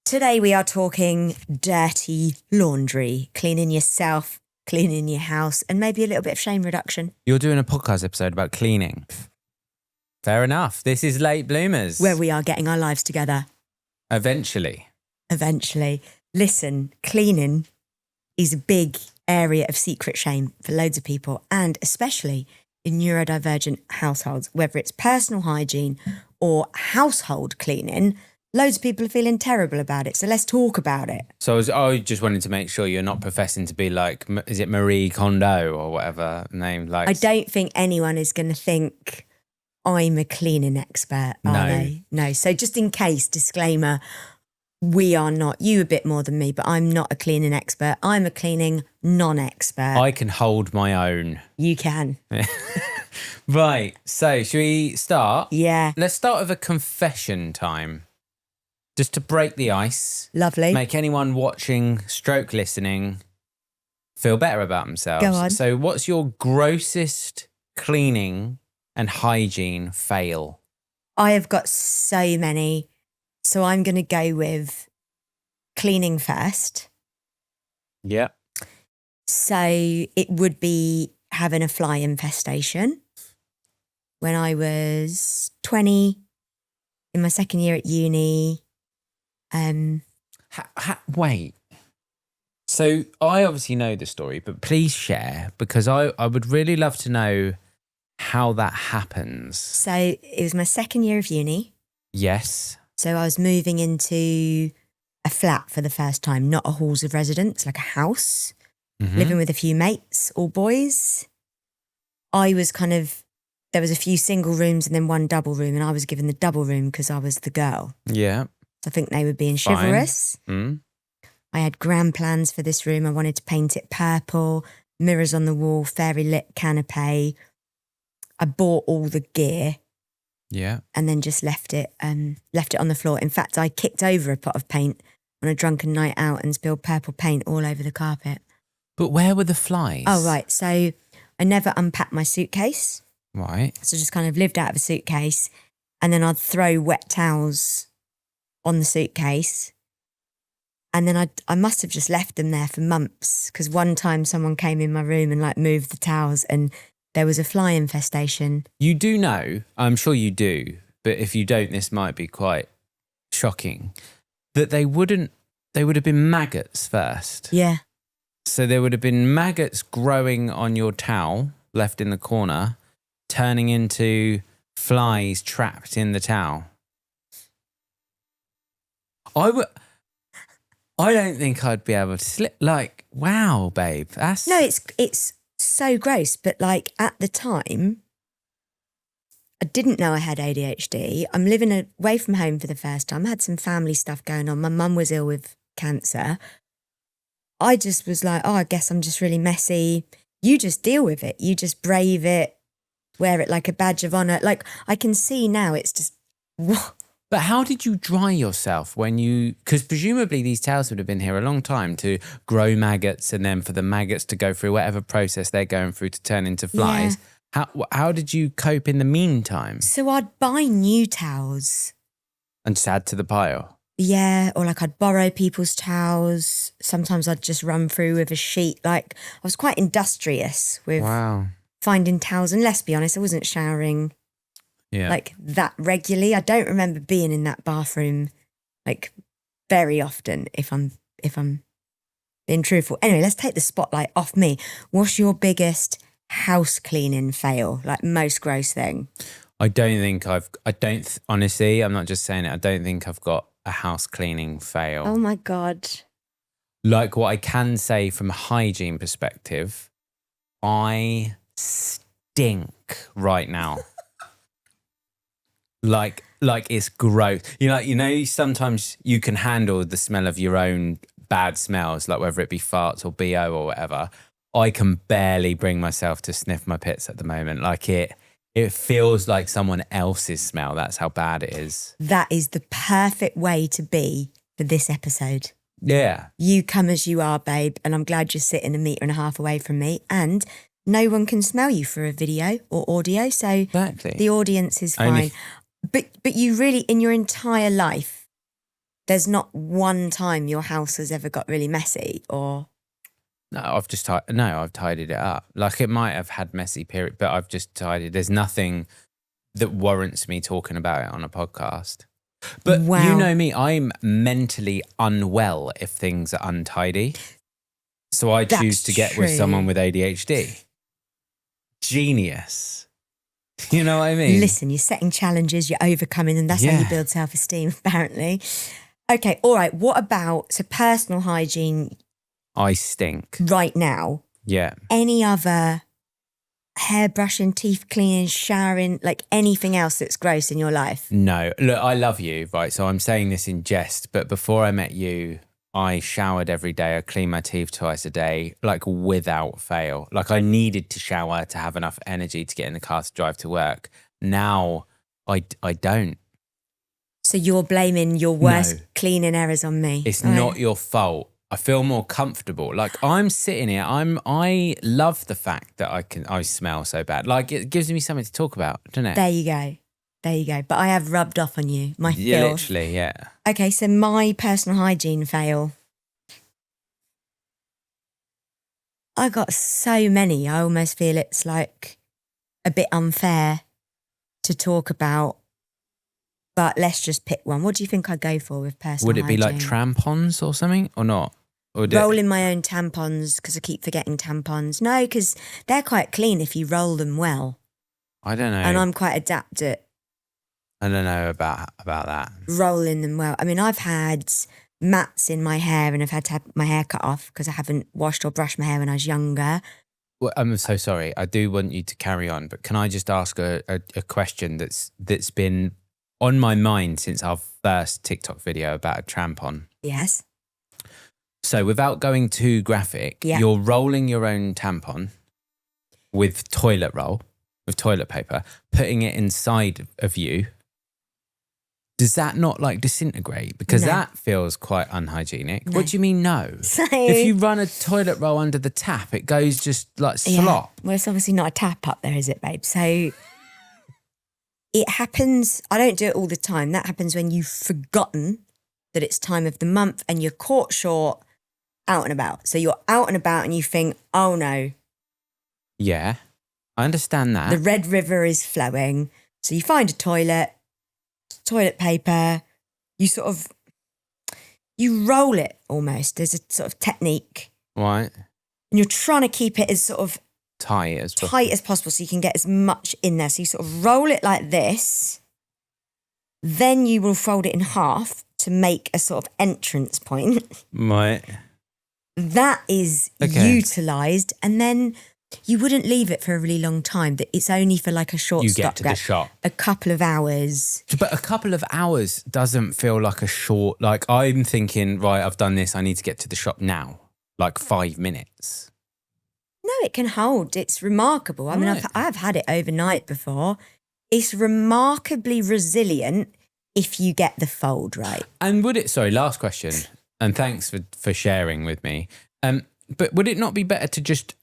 Today we are talking dirty laundry, cleaning yourself, cleaning your house, and maybe a little bit of shame reduction. You're doing a podcast episode about cleaning. Fair enough. This is Late Bloomers. Where we are getting our lives together. Eventually. Listen, cleaning is a big area of secret shame for loads of people, and especially in neurodivergent households, whether it's personal hygiene or household cleaning. Loads of people are feeling terrible about it, so let's talk about it. So I just wanted to make sure you're not professing to be like, is it Marie Kondo or whatever name? Like, I don't think anyone is going to think I'm a cleaning expert, are they? No. So just in case, disclaimer, we are not. You a bit more than me, but I'm not a cleaning expert. I'm a cleaning non-expert. I can hold my own. You can. Right. So should we start? Yeah. Let's start with a confession time. Just to break the ice. Lovely. Make anyone watching, stroke listening, feel better about themselves. Go on. So what's your grossest cleaning and hygiene fail? I have got so many. So I'm going to go with cleaning first. Yep. So it would be having a fly infestation. When I was 20, in my second year at uni. Wait. So I obviously know the story, but please share, because I would really love to know how that happens. So it was my second year of uni. Yes. So I was moving into a flat for the first time, not a halls of residence, like a house, living with a few mates, all boys. There was a few single rooms and then one double room, and I was given the double room because I was the girl. Yeah. So I think they were being chivalrous. I had grand plans for this room. I wanted to paint it purple, mirrors on the wall, fairy lit canapé. I bought all the gear. Yeah. And then just left it on the floor. In fact, I kicked over a pot of paint on a drunken night out and spilled purple paint all over the carpet. But where were the flies? Oh, right. So I never unpacked my suitcase. Right. So just kind of lived out of a suitcase, and then I'd throw wet towels on the suitcase. And then I must have just left them there for months, because one time someone came in my room and like moved the towels and there was a fly infestation. You do know, I'm sure you do, but if you don't, this might be quite shocking, that they would have been maggots first. Yeah. So there would have been maggots growing on your towel left in the corner, turning into flies trapped in the towel. I don't think I'd be able to slip. Like, wow, babe, that's... No, it's so gross. But like at the time, I didn't know I had ADHD. I'm living away from home for the first time. I had some family stuff going on. My mum was ill with cancer. I just was like, I guess I'm just really messy. You just deal with it. You just brave it, wear it like a badge of honour. Like, I can see now it's just... But how did you dry yourself because presumably these towels would have been here a long time to grow maggots, and then for the maggots to go through whatever process they're going through to turn into flies. Yeah. How did you cope in the meantime? So I'd buy new towels. And just add to the pile? Yeah, or like I'd borrow people's towels. Sometimes I'd just run through with a sheet. Like, I was quite industrious with finding towels. And let's be honest, I wasn't showering like that regularly. I don't remember being in that bathroom like very often, if I'm being truthful. Anyway, let's take the spotlight off me. What's your biggest house cleaning fail? Like, most gross thing? Honestly, I'm not just saying it. I don't think I've got a house cleaning fail. Oh my God. Like, what I can say from a hygiene perspective, I stink right now. Like it's gross. You know, sometimes you can handle the smell of your own bad smells, like whether it be farts or BO or whatever. I can barely bring myself to sniff my pits at the moment. Like it feels like someone else's smell. That's how bad it is. That is the perfect way to be for this episode. Yeah. You come as you are, babe, and I'm glad you're sitting 1.5 meters away from me, and no one can smell you for a video or audio, so exactly. The audience is fine. But you really, in your entire life, There's not one time your house has ever got really messy or... No, I've tidied it up. Like it might have had messy period, but I've just tidied. There's nothing that warrants me talking about it on a podcast. But Wow. you know me, I'm mentally unwell if things are untidy. So I choose to get with someone with ADHD. Genius. You know what I mean? Listen, you're setting challenges, you're overcoming them. That's how you build self-esteem, apparently. Okay, all right. What about, so personal hygiene... I stink. Right now. Yeah. Any other hair brushing, teeth cleaning, showering, like anything else that's gross in your life? No. Look, I love you, right? So I'm saying this in jest, but before I met you, I showered every day. I cleaned my teeth twice a day, like without fail. Like I needed to shower to have enough energy to get in the car to drive to work. Now I don't. So you're blaming your worst cleaning errors on me? It's not your fault. I feel more comfortable. Like I'm sitting here, I love the fact that I smell so bad. Like it gives me something to talk about, doesn't it? There you go. But I have rubbed off on you, my filth. Yeah, literally, yeah. Okay, so my personal hygiene fail. I got so many, I almost feel it's like a bit unfair to talk about. But let's just pick one. What do you think I'd go for with personal Would it be hygiene? like tampons or something or not? Or Rolling my own tampons because I keep forgetting tampons. No, because they're quite clean if you roll them well. I don't know. And I'm quite adept at I don't know about that. rolling them well. I mean, I've had mats in my hair and I've had to have my hair cut off because I haven't washed or brushed my hair when I was younger. Well, I'm so sorry. I do want you to carry on, but can I just ask a question that's been on my mind since our first TikTok video about a tampon? Yes. So without going too graphic, you're rolling your own tampon with toilet paper, putting it inside of you. Does that not like disintegrate? Because that feels quite unhygienic. No. What do you mean no? So, if you run a toilet roll under the tap, it goes just like slop. Well, it's obviously not a tap up there, is it, babe? So it happens. I don't do it all the time. That happens when you've forgotten that it's time of the month and you're caught short out and about. So you're out and about and you think, oh no. Yeah, I understand that. The Red River is flowing. So you find a toilet paper, you roll it almost. There's a sort of technique. Right. And you're trying to keep it as sort of tight as possible so you can get as much in there. So you sort of roll it like this. Then you will fold it in half to make a sort of entrance point. Right. That is utilised, and then you wouldn't leave it for a really long time. That it's only for like a short You get to the shop. A couple of hours. But a couple of hours doesn't feel like a short, like I'm thinking, right, I've done this, I need to get to the shop now. Like 5 minutes. No, it can hold. It's remarkable. I mean, I've had it overnight before. It's remarkably resilient if you get the fold right. And last question, and thanks for sharing with me. But would it not be better to just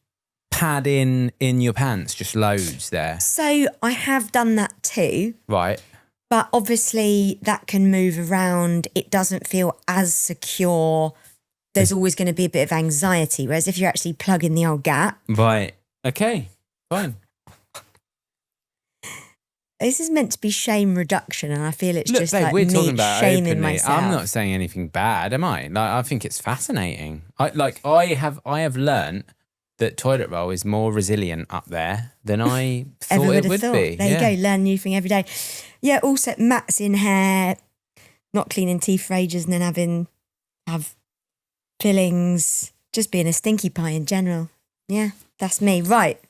pad in your pants, just loads there? So I have done that too. Right. But obviously that can move around. It doesn't feel as secure. There's always going to be a bit of anxiety. Whereas if you're actually plugging the old gap. Right. Okay. Fine. This is meant to be shame reduction, and I feel it's just babe, like we're me talking about shaming openly. myself. I'm not saying anything bad, am I? Like, I think it's fascinating. I have learned that toilet roll is more resilient up there than I thought it would be. There you go, learn a new thing every day. Yeah, also mats in hair, not cleaning teeth for ages, and then have fillings, just being a stinky pie in general. Yeah, that's me. Right.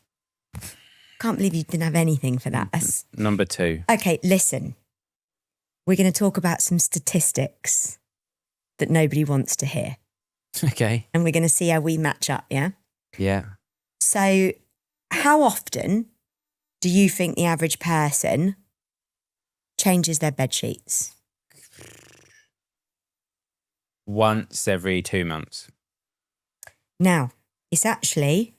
Can't believe you didn't have anything for that. That's... Number 2. Okay, listen. We're going to talk about some statistics that nobody wants to hear. Okay. And we're going to see how we match up, yeah? Yeah. So how often do you think the average person changes their bed sheets? Once every 2 months. Now, it's actually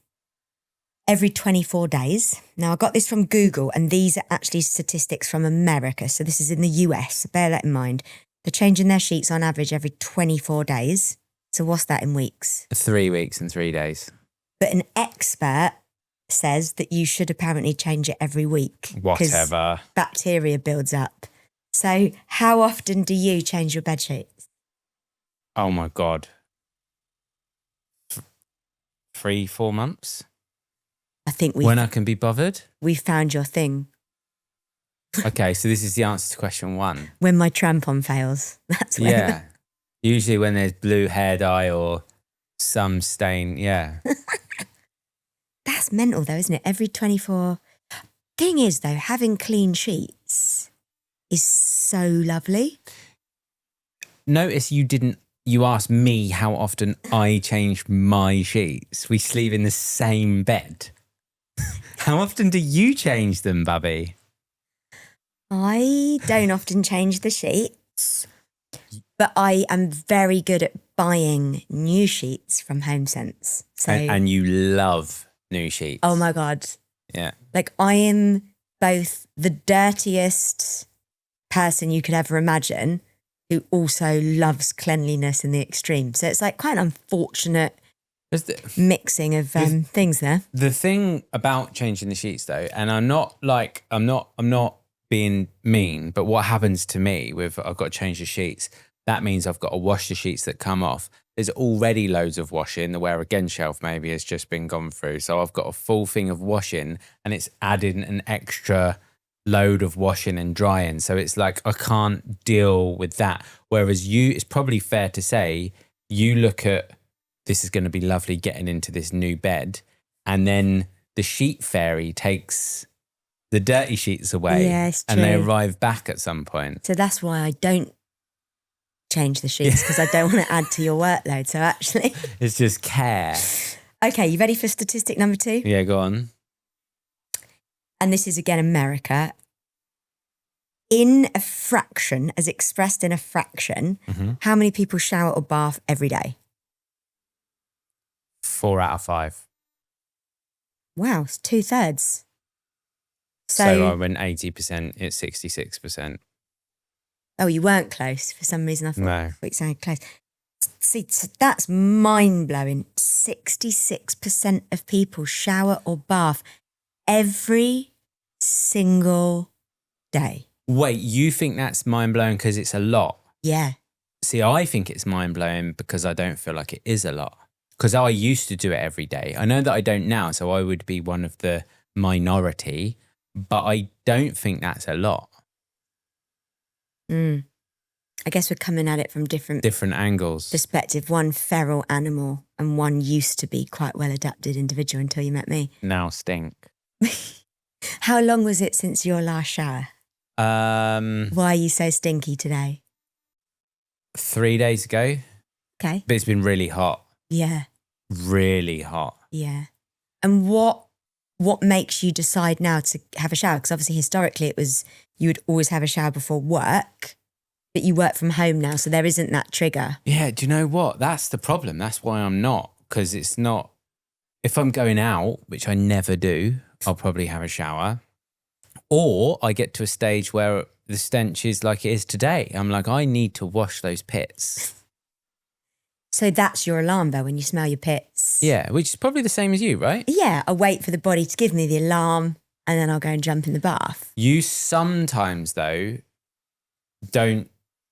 every 24 days. Now, I got this from Google, and these are actually statistics from America. So this is in the US. So bear that in mind. They're changing their sheets on average every 24 days. So what's that in weeks? 3 weeks and 3 days. But an expert says that you should apparently change it every week. Whatever. Bacteria builds up. So how often do you change your bed sheets? Oh my God. 3-4 months? I think when I can be bothered? We found your thing. Okay, so this is the answer to question 1. When my trampon fails. That's when. Yeah. Usually when there's blue hair dye or some stain. Yeah. That's mental though, isn't it? Every 24. Thing is though, having clean sheets is so lovely. Notice you asked me how often I change my sheets. We sleep in the same bed. How often do you change them, Bubby? I don't often change the sheets, but I am very good at buying new sheets from HomeSense. So, and you love new sheets. Oh my God. Yeah. Like I am both the dirtiest person you could ever imagine who also loves cleanliness in the extreme. So it's like quite an unfortunate mixing of things there. The thing about changing the sheets though, and I'm not being mean, but what happens to me with I've got to change the sheets, that means I've got to wash the sheets that come off. There's already loads of washing. The wear again shelf maybe has just been gone through. So I've got a full thing of washing and it's adding an extra load of washing and drying. So it's like I can't deal with that. Whereas it's probably fair to say you look at this is going to be lovely getting into this new bed, and then the sheet fairy takes the dirty sheets away and they arrive back at some point. So that's why I don't change the sheets, because I don't want to add to your workload. So actually it's just care. Okay, you ready for statistic number 2? Yeah, go on. And this is again America. In a fraction, as expressed in a fraction, how many people shower or bath every day? 4 out of 5. Wow, it's 2/3. So I went 80%, it's 66%. Oh, you weren't close. For some reason I thought you sounded close. See, so that's mind-blowing. 66% of people shower or bath every single day. Wait, you think that's mind-blowing because it's a lot? Yeah. See, I think it's mind-blowing because I don't feel like it is a lot. Because I used to do it every day. I know that I don't now, so I would be one of the minority, but I don't think that's a lot. I guess we're coming at it from different angles. Perspective. One feral animal and one used to be quite well-adapted individual until you met me. Now stink. How long was it since your last shower? Why are you so stinky today? 3 days ago. Okay. But it's been really hot. Yeah. Really hot. Yeah. And what makes you decide now to have a shower? Because obviously historically it was you would always have a shower before work, but you work from home now, so there isn't that trigger. Yeah, do you know what? That's the problem. That's why I'm not, because it's not, if I'm going out, which I never do, I'll probably have a shower. Or I get to a stage where the stench is like it is today. I'm like, I need to wash those pits. So that's your alarm bell when you smell your pits? Yeah, which is probably the same as you, right? Yeah, I wait for the body to give me the alarm and then I'll go and jump in the bath. You sometimes, though, don't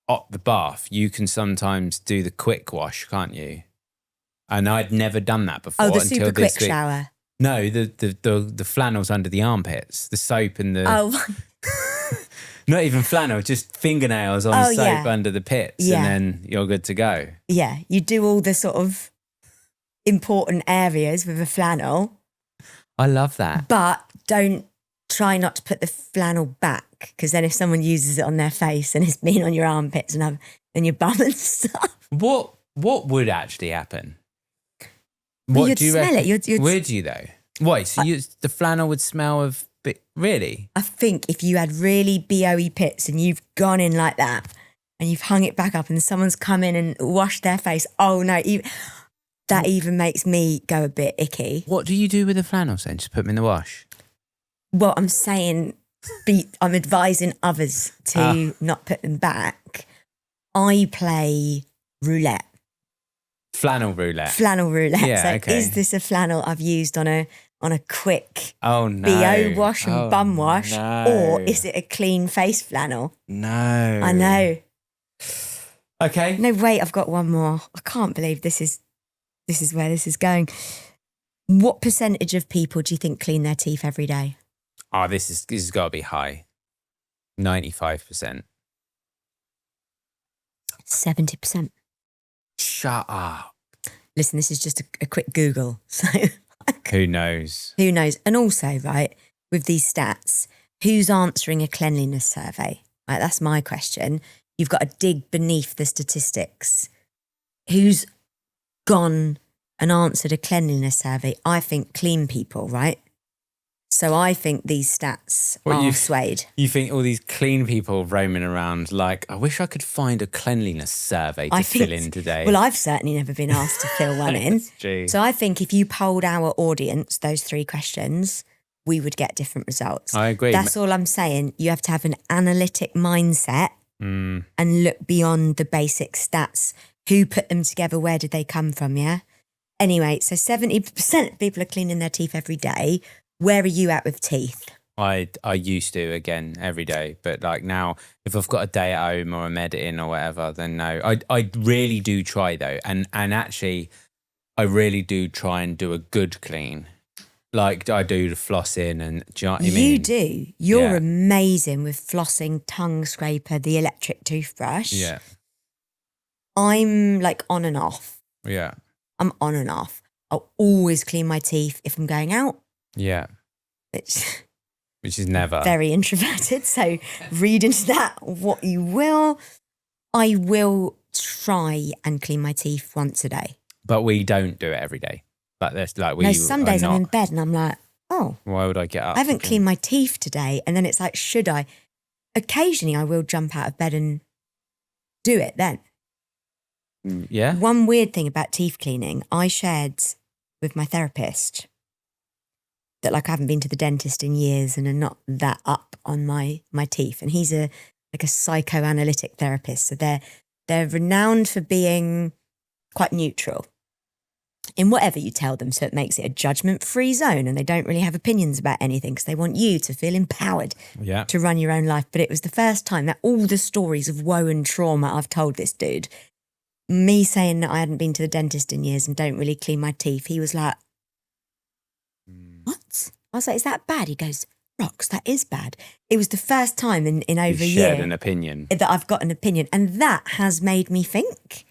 opt the bath. You can sometimes do the quick wash, can't you? And I'd never done that before. Oh, the until super quick this week. shower. No, the flannels under the armpits, the soap and the... Oh, not even flannel, just fingernails on soap under the pits, and then you're good to go. Yeah, you do all the sort of important areas with a flannel. I love that. But don't try not to put the flannel back, because then if someone uses it on their face and it's been on your armpits and your bum and stuff. What would actually happen? Well, you'd smell it. Would you though? Wait, so the flannel would smell of... Really? I think if you had really BOE pits and you've gone in like that and you've hung it back up and someone's come in and washed their face, oh no, that even makes me go a bit icky. What do you do with the flannels then? Just put them in the wash? Well, I'm saying I'm advising others to not put them back. I play roulette. Flannel roulette. Flannel roulette. Yeah, so okay. is this a flannel I've used on a quick Oh no. BO wash and bum wash? No. Or is it a clean face flannel? No. I know. Okay. No, wait, I've got one more. I can't believe this is where this is going. What percentage of people do you think clean their teeth every day? Oh, this has got to be high. 95%. 70%. Shut up. Listen, this is just a quick Google. So Who knows? who knows? And also, right, with these stats, who's answering a cleanliness survey? Right, that's my question. You've got to dig beneath the statistics. Who's gone and answered a cleanliness survey? I think clean people, right? So I think these stats are swayed. You think all these clean people roaming around like, I wish I could find a cleanliness survey to fill in today. Well, I've certainly never been asked to fill one in. True. So I think if you polled our audience, those 3 questions, we would get different results. I agree. That's all I'm saying. You have to have an analytic mindset and look beyond the basic stats. Who put them together? Where did they come from? Yeah. Anyway, so 70% of people are cleaning their teeth every day. Where are you at with teeth? I used to, again, every day. But like now, if I've got a day at home or I'm editing or whatever, then no. I really do try though. And actually, I really do try and do a good clean. Like I do the flossing and do you know what I mean? You do. You're amazing with flossing, tongue scraper, the electric toothbrush. Yeah. I'm like on and off. Yeah. I'm on and off. I'll always clean my teeth if I'm going out. Yeah. Which is never. Very introverted. So read into that what you will. I will try and clean my teeth once a day. But we don't do it every day. But there's like some days I'm in bed and I'm like, oh. Why would I get up? I haven't cleaned my teeth today. And then it's like, should I? Occasionally I will jump out of bed and do it then. Yeah. One weird thing about teeth cleaning, I shared with my therapist that like I haven't been to the dentist in years and are not that up on my teeth. And he's a psychoanalytic therapist. So they're renowned for being quite neutral in whatever you tell them. So it makes it a judgment-free zone and they don't really have opinions about anything because they want you to feel empowered to run your own life. But it was the first time that all the stories of woe and trauma I've told this dude, me saying that I hadn't been to the dentist in years and don't really clean my teeth, he was like, what? I was like, is that bad? He goes, Rox, that is bad. It was the first time in over a year. You shared an opinion. That I've got an opinion. And that has made me think.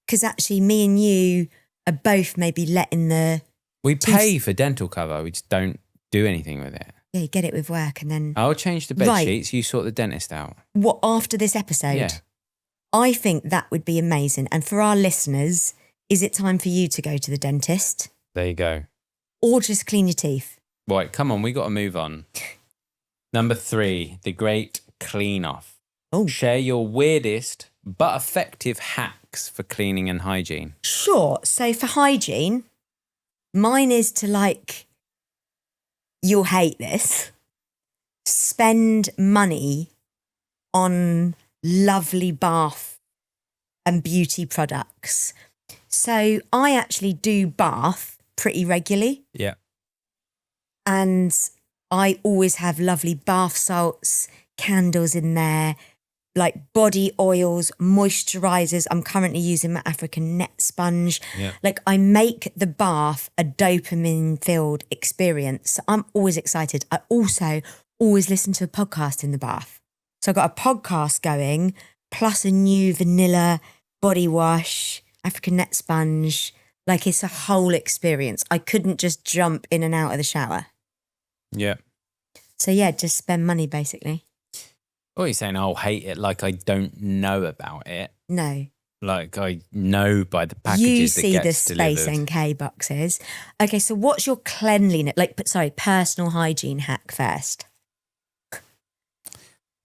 Because actually me and you are both maybe letting the... We pay for dental cover. We just don't do anything with it. Yeah, you get it with work and then... I'll change the bed sheets. You sort the dentist out. What, after this episode? Yeah. I think that would be amazing. And for our listeners, is it time for you to go to the dentist? There you go. Or just clean your teeth? Right, come on, we got to move on. Number 3, the great clean off. Oh. Share your weirdest but effective hacks for cleaning and hygiene. Sure. So for hygiene, mine is to like, you'll hate this, spend money on lovely bath and beauty products. So I actually do bath pretty regularly. Yeah. And I always have lovely bath salts, candles in there, like body oils, moisturizers. I'm currently using my African net sponge. Yeah. Like I make the bath a dopamine-filled experience. So I'm always excited. I also always listen to a podcast in the bath. So I've got a podcast going, plus a new vanilla body wash, African net sponge. Like it's a whole experience. I couldn't just jump in and out of the shower. Yeah. So yeah, just spend money basically. Oh, you're saying I'll hate it like I don't know about it. No. Like I know by the packages that gets You see the Space delivered. NK boxes. Okay, so what's your cleanliness, personal hygiene hack first?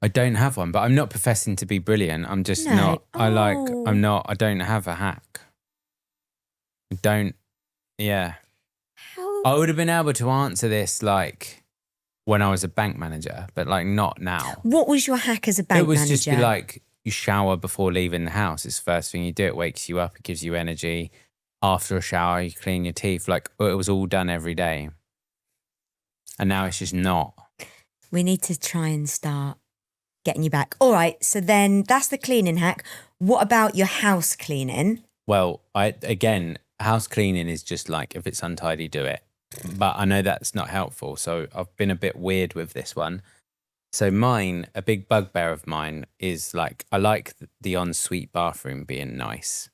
I don't have one, but I'm not professing to be brilliant. I'm just not. I don't have a hack. I don't, yeah. How? I would have been able to answer this like when I was a bank manager, but like not now. What was your hack as a bank manager? It was just be like, you shower before leaving the house. It's the first thing you do. It wakes you up. It gives you energy. After a shower, you clean your teeth. Like, it was all done every day. And now it's just not. We need to try and start getting you back. All right, so then that's the cleaning hack. What about your house cleaning? Well, again, house cleaning is just like, if it's untidy, do it. But I know that's not helpful. So I've been a bit weird with this one. So mine, a big bugbear of mine is like, I like the ensuite bathroom being nice.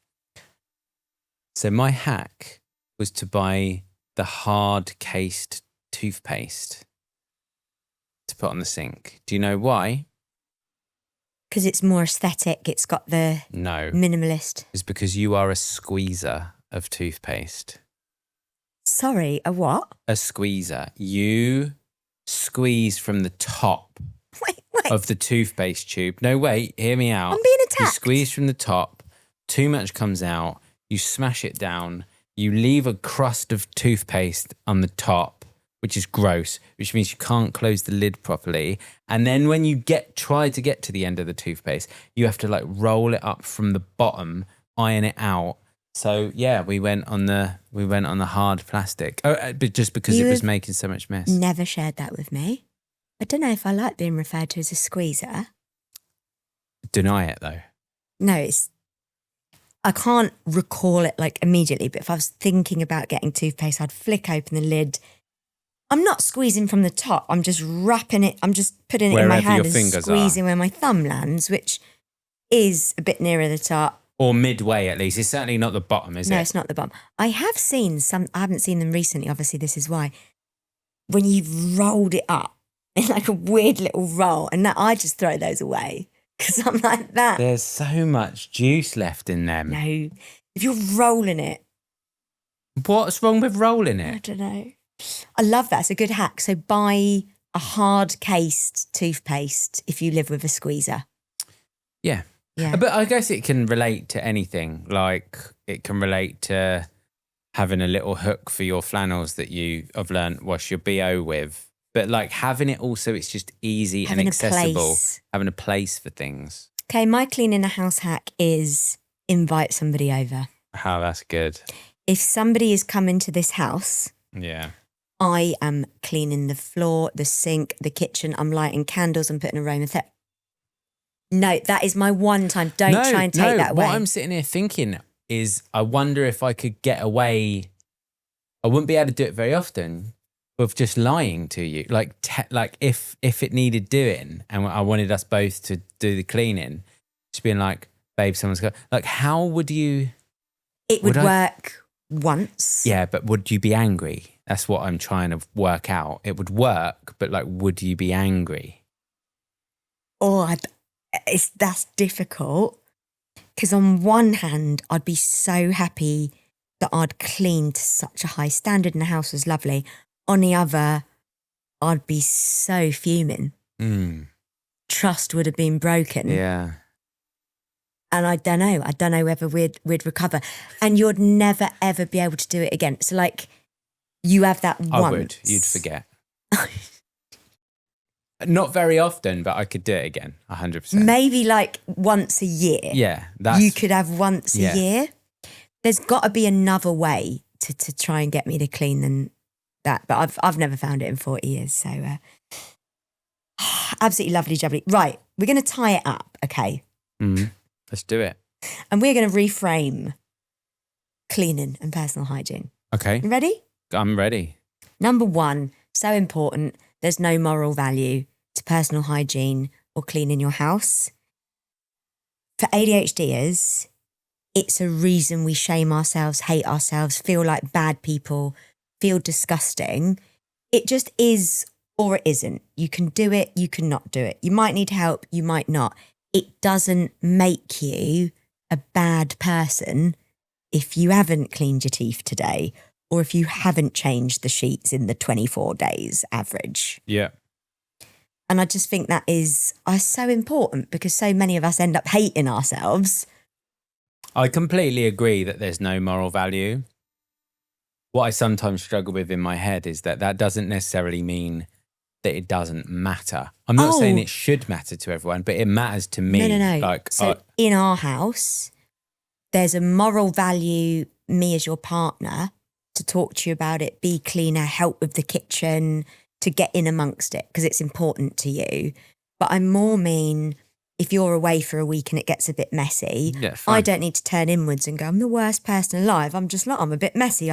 So my hack was to buy the hard cased toothpaste to put on the sink. Do you know why? Because it's more aesthetic. It's got the minimalist. It's because you are a squeezer of toothpaste. Sorry, a what? A squeezer. You squeeze from the top of the toothpaste tube. No, wait, hear me out. I'm being attacked. You squeeze from the top, too much comes out, you smash it down, you leave a crust of toothpaste on the top, which is gross, which means you can't close the lid properly. And then when you try to get to the end of the toothpaste, you have to like roll it up from the bottom, iron it out. So yeah, we went on the hard plastic. But just because it was making so much mess. Never shared that with me. I don't know if I like being referred to as a squeezer. Deny it though. No, I can't recall it like immediately, but if I was thinking about getting toothpaste, I'd flick open the lid. I'm not squeezing from the top. I'm just wrapping it. I'm just putting it in my hand and squeezing where my thumb lands, which is a bit nearer the top. Or midway at least. It's certainly not the bottom, is it? No, it's not the bottom. I have seen some, I haven't seen them recently, obviously this is why. When you've rolled it up in like a weird little roll, and that I just throw those away because I'm like that. There's so much juice left in them. No, if you're rolling it. What's wrong with rolling it? I don't know. I love that. It's a good hack. So buy a hard cased toothpaste if you live with a squeezer. Yeah. Yeah. But I guess it can relate to anything. Like it can relate to having a little hook for your flannels that you have learned wash your BO with. But like having it also, it's just easy and accessible. Having a place for things. Okay, my cleaning a house hack is invite somebody over. Oh, that's good. If somebody is coming to this house, yeah, I am cleaning the floor, the sink, the kitchen. I'm lighting candles. I'm putting aromatherapy. No, that is my one time. Don't try and take that away. What I'm sitting here thinking is I wonder if I could get away. I wouldn't be able to do it very often with just lying to you. Like if it needed doing and I wanted us both to do the cleaning, just being like, babe, someone's got, like, how would you? It would work once. Yeah, but would you be angry? That's what I'm trying to work out. It would work, but like, would you be angry? Oh, that's difficult because on one hand I'd be so happy that I'd cleaned to such a high standard and the house was lovely. On the other, I'd be so fuming. Trust would have been broken. Yeah. And I don't know whether we'd recover, and you'd never ever be able to do it again. So like you have that once. I would. You'd forget. Not very often, but I could do it again, 100%. Maybe like once a year. Yeah. You could have once a year. There's got to be another way to try and get me to clean than that. But I've never found it in 40 years. So absolutely lovely jubbly. Right, we're going to tie it up, okay? Let's do it. And we're going to reframe cleaning and personal hygiene. Okay. You ready? I'm ready. Number one, so important. There's no moral value to personal hygiene or cleaning your house. For ADHDers, it's a reason we shame ourselves, hate ourselves, feel like bad people, feel disgusting. It just is or it isn't. You can do it, you can not do it. You might need help, you might not. It doesn't make you a bad person if you haven't cleaned your teeth today or if you haven't changed the sheets in the 24 days average. Yeah. And I just think that is so important because so many of us end up hating ourselves. I completely agree that there's no moral value. What I sometimes struggle with in my head is that doesn't necessarily mean that it doesn't matter. I'm not saying it should matter to everyone, but it matters to me. No. Like, so in our house, there's a moral value, me as your partner, to talk to you about it, be cleaner, help with the kitchen, to get in amongst it because it's important to you. But I more mean if you're away for a week and it gets a bit messy, I don't need to turn inwards and go, I'm the worst person alive. I'm just like, I'm a bit messy.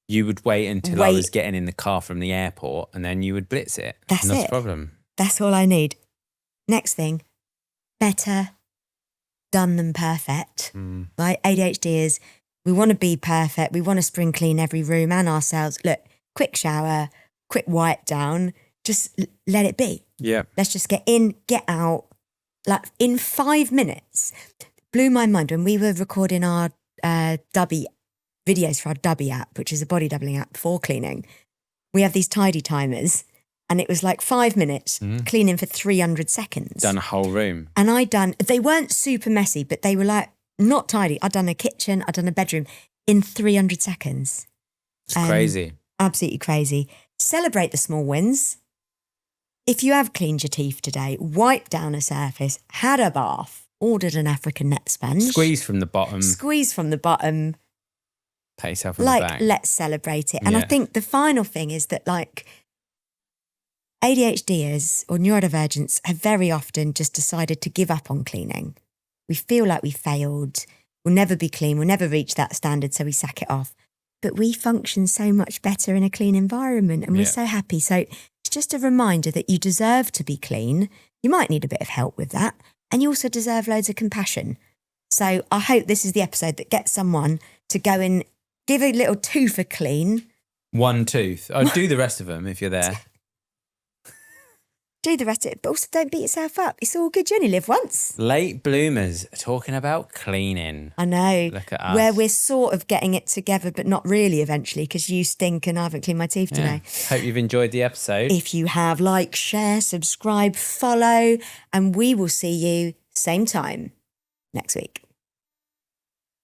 You would wait until I was getting in the car from the airport and then you would blitz it. That's Not it. a problem. That's all I need. Next thing, better done than perfect. Right? ADHD is, we want to be perfect. We want to spring clean every room and ourselves. Look, quick shower, quick wipe down, just let it be. Yeah. Let's just get in, get out. Like in 5 minutes. Blew my mind when we were recording our Dubby videos for our Dubby app, which is a body doubling app for cleaning. We have these tidy timers and it was like 5 minutes cleaning for 300 seconds. Done a whole room. And they weren't super messy, but they were like not tidy. I'd done a kitchen, I'd done a bedroom in 300 seconds. It's crazy. Absolutely crazy. Celebrate the small wins. If you have cleaned your teeth today, wiped down a surface, had a bath, ordered an African net sponge. Squeeze from the bottom. Pat yourself on the back. Let's celebrate it. And I think the final thing is that like ADHDers or neurodivergents have very often just decided to give up on cleaning. We feel like we failed. We'll never be clean. We'll never reach that standard. So we sack it off. But we function so much better in a clean environment and we're so happy. So it's just a reminder that you deserve to be clean. You might need a bit of help with that. And you also deserve loads of compassion. So I hope this is the episode that gets someone to go and give a little tooth a clean. One tooth. I'd do the rest of them if you're there. Do the rest of it, but also don't beat yourself up. It's all good. You only live once. Late bloomers talking about cleaning. I know. Look at us. Where we're sort of getting it together, but not really eventually because you stink and I haven't cleaned my teeth today. Hope you've enjoyed the episode. If you have, like, share, subscribe, follow, and we will see you same time next week.